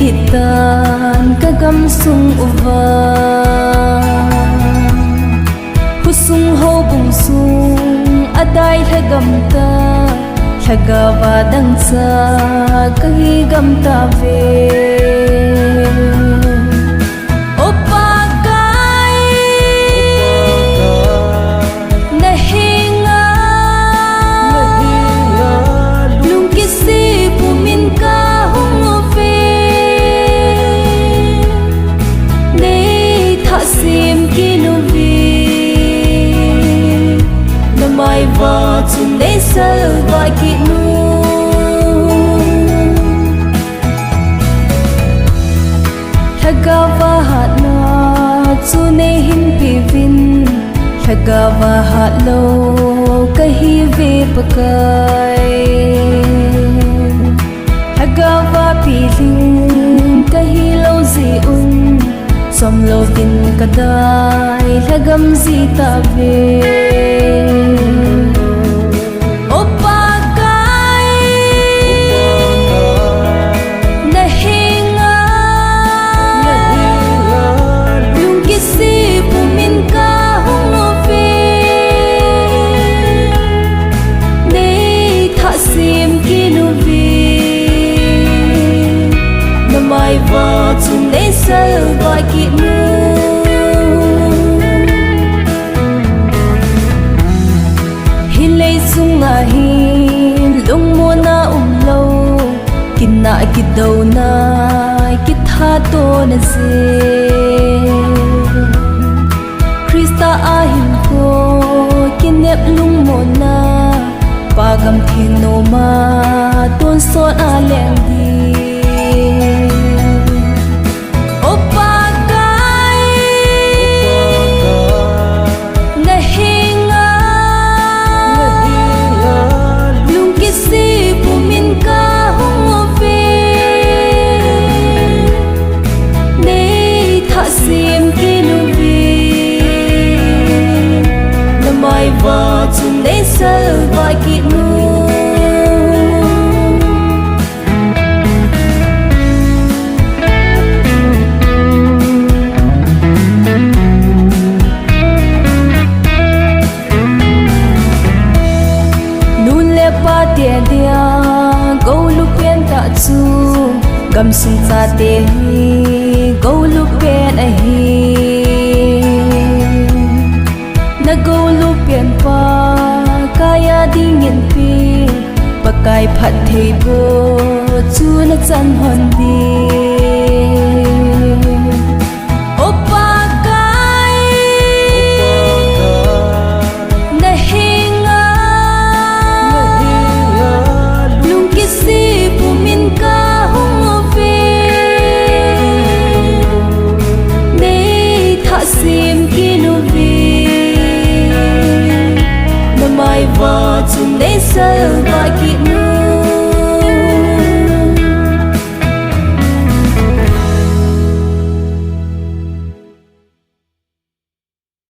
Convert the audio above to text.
hitan kagam sung uva husung ho bung sung adai thagam ta thagawa dang sa kahi gam ta ve chung để sơ gọi kỵ nu thagawa hat na chu ne hin pi vin thagawa hat lo kahi ve pakai thagawa pi ling kahi lo zi un som lo tin kadai thagam zi ta ve chung để sơ gọi kỵ nu hin lei sung na hin lung mo na lâu kin na kit đâu na kit tha to na se Krista a hin ko kin nep lung mo na pagam thin no ma ton so a leng di chung để sơ gọi kỵ nu nun le pa tia dia go lu pen ta chu gam sung sa te hi go lu pen a hi na go lu pen pa kaya dingin pi pakai phat thei bo chu na chan hon di opa kai na hinga lung kisi pumin ka hong ve nei tha sim kinu vi mai vợ chung để sơ gọi kỵ